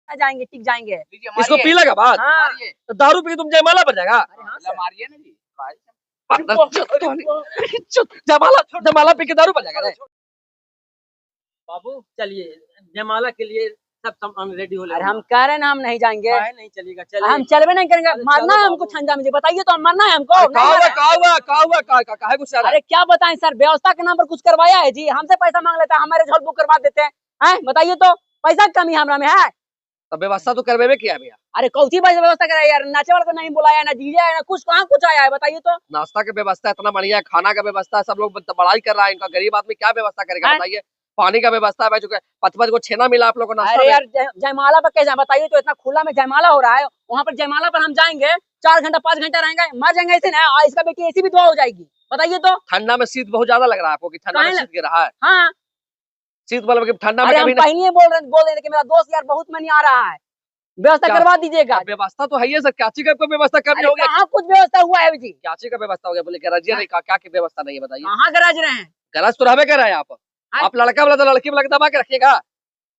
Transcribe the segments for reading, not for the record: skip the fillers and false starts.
जाएंगे, टिक जाएंगे। इसको पीला का बाद हाँ। तो दारू पी के तुम जयमाला पर जाएगा। मारिए ना जी। जयमाला जयमाला पी के दारू पर जाएगा रे। बाबू चलिए जयमाला के लिए सब सामान रेडी हो अरे हम कह रहे हैं ना, हम नहीं जाएंगे। नहीं चलेगा, चलिए हम चलवे नहीं करेंगे। मारना है हमको ठंडा में, बताइए तो, हम मरना है हमको। अरे क्या बताएं सर, व्यवस्था के नाम पर कुछ करवाया है जी, हमसे पैसा मांग लेता है, हमारे झोल बुक करवा देते हैं। बताइए तो, पैसा की कमी हमरा में है? तो व्यवस्था तो करवे में किया भैया। अरे कौन सी व्यवस्था कराया यार, नाचे वाला को नहीं बुलाया, ना डीजे है, ना कुछ, कहाँ कुछ आया है, बताइए तो। नाश्ता की व्यवस्था इतना बढ़िया है, खाना का व्यवस्था है, सब लोग बड़ाई कर रहा है इनका, गरीब आदमी क्या व्यवस्था करेगा बताइए। पानी का व्यवस्था है, 5-5 को छेना मिला आप लोगों को नाश्ता। अरे यार जयमाला पर कैसे बताइए तो, इतना खुला में जयमाला हो रहा है, वहाँ पर जयमाला पर हम जाएंगे 4 घंटा 5 घंटा रहेंगे, मर जाएंगे ऐसे ना। इसका बेटी ऐसी भी दुआ हो जाएगी, बताइए तो। ठंडा में शीत बहुत ज्यादा लग रहा है आपको कि ठंडा में शीत गिर रहा है? हाँ शीत वाला ठंडा में कभी पहले बोल रहे थे कि मेरा दोस्त यार बहुत मनी आ रहा है, व्यवस्था करवा दीजिएगा। व्यवस्था तो है सर, क्या चीज का व्यवस्था कर रहे हो? कहाँ कुछ व्यवस्था हुआ है जी? क्या चीज का व्यवस्था हो गया? बोले गरजिया नहीं, क्या की व्यवस्था नहीं है बताइए। कहाँ गरज रहे हैं? गरज तो रहबे कर रहे हैं आप लड़का वाला तो लड़की वाला दबा के रखिएगा।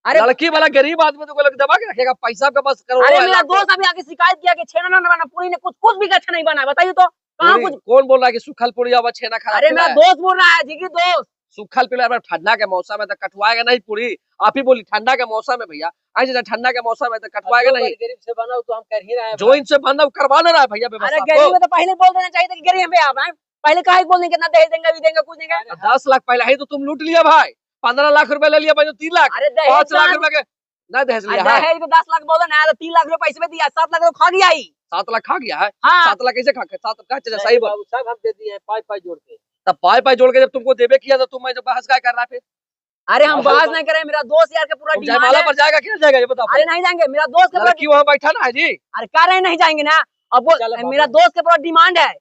अरे लड़की वाला गरीब आदमी तो दबा के रखेगा, पैसा का बस करो। अरे मेरा दोस्त अभी आके शिकायत किया कि छेना ना बना, पूरी ने कुछ भी अच्छा नहीं बना, बताइए तो। कहाँ कुछ? कौन बोल रहा है कि सूखल पूरी और छेना खा? अरे मेरा दोस्त बोल रहा है जी की दोस्त। सूखल पीला ठंडा के मौसम में तो कटवाएगा नहीं पूरी, आप ही बोली ठंडा के मौसम में भैया, ऐसे ठंडा के मौसम में तो कटवाएगा नहीं। गरीब से बना तो हम कर ही रहे हैं, जो इनसे बंदा करवा ले रहा है भैया व्यवस्था। अरे गरीब में तो पहले बोल देना चाहिए था कि गरीब पे आप आए, पहले कहा बोल देंगे कितना दहेज देंगे, भी देंगे, कुछ देंगे। 10 लाख पहले ही तो तुम लूट लिया भाई, 15 लाख रुपए ले लिया भाई, 3 लाख। अरे 5 लाख रुपए के नहीं दहेज लिया है। दहेज को 10 लाख बोला ना, तो 3 लाख रुपए पैसे में दिया, 7 लाख तो खा गया ही। 7 लाख खा गया है? हाँ। 7 लाख कैसे खा? 7 लाख सही बोल, सब हम दे दिए हैं पाई जोड़ के। तब पाई जोड़ के जब तुमको देवे किया तो तुम जो बहस क्या कर रहा फिर? अरे हम बहस नहीं करें, मेरा दोस्त यार का पूरा जयमाला पर जाएगा क्या जाएगा ये बताओ? अरे नहीं जाएंगे, मेरा दोस्त का लड़की वहाँ बैठा ना है जी। अरे कह रहे नहीं जाएंगे ना, अब वो मेरा दोस्त का पूरा डिमांड है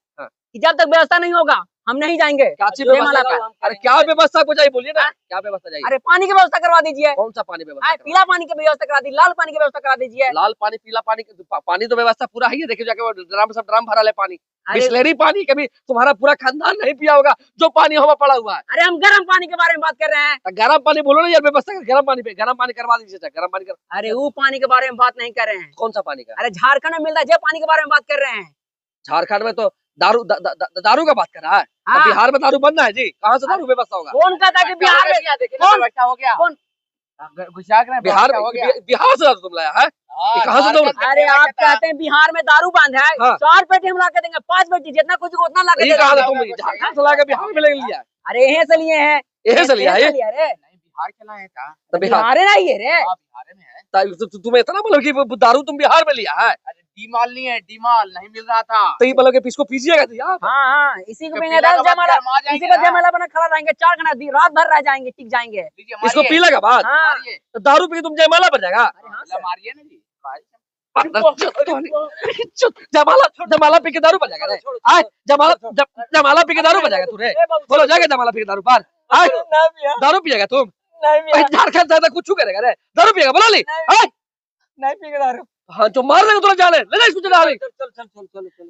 कि जब तक व्यवस्था नहीं होगा हम नहीं जाएंगे। क्या व्यवस्था? अरे क्या व्यवस्था को चाहिए बोलिए ना, क्या व्यवस्था चाहिए? अरे पानी की व्यवस्था करवा दीजिए। कौन सा पानी व्यवस्था? पीला पानी की व्यवस्था करा दी, लाल पानी की व्यवस्था करा दीजिए। लाल पानी पीला पानी, पानी तो व्यवस्था पूरा ही है, देखिए जाके ड्रम सब ड्रम भरा है पानी, बिस्लेरी पानी। कभी तुम्हारा पूरा खानदान नहीं पिया होगा जो पानी हवा पड़ा हुआ है। अरे हम गर्म पानी के बारे में बात कर रहे हैं। गर्म पानी बोलो ना यार, व्यवस्था गर्म पानी पे, गर्म पानी करवा दीजिए, गर्म पानी कर। अरे वो पानी के बारे में बात नहीं कर रहे हैं। कौन सा पानी का? अरे झारखंड में मिलता है जो पानी के बारे में बात कर रहे हैं। झारखंड में तो दारू का बात कर रहा है। हाँ। बिहार में दारू बनना है जी, कहाँ से दारू व्यवस्था होगा? कौन कहता है कि बिहार में हो गया? कौन बिहार से दारू तुम लाया है? कहाँ से दारू? अरे आप कहते हैं बिहार में दारू बंद है, 4 पेटी हम ला के देंगे, 5 पेटी, जितना कुछ उतना ला के देंगे। झारखंड से लाके बिहार में ले लिया? अरे यहीं से लिए हैं। यहीं से लिया है? बिहार के लाए था? बिहार नहीं है रे, बिहार में है। तुम्हें इतना बोलो कि दारू तुम बिहार में लिया है? डीमाल नहीं है, डीमाल नहीं मिल रहा था। तो ये बोलो कि इसको पीजिएगा तो यार। हाँ इसी को इसी का जयमाला बना खड़ा रहेंगे, 4 घंटा रात भर रह जाएंगे, टिक जाएंगे। इसको पीला का बाद तो दारू पी तुम जयमाला पर जाएगा? मारिए ना जी। जयमाला पी के दारू पर जाएगा रे? जयमाला पी के दारू पर जाएगा तू रे? बोलो जाएगा जयमाला पी के दारू पर? दारू पिएगा तुम? झारखंड से कुछ करेगा रे? दारू पिएगा बोला नहीं? नहीं पिएगा दारू। हाँ तो मार देगा तुम, जाने ले जा इसको, चल चल चल चल चल।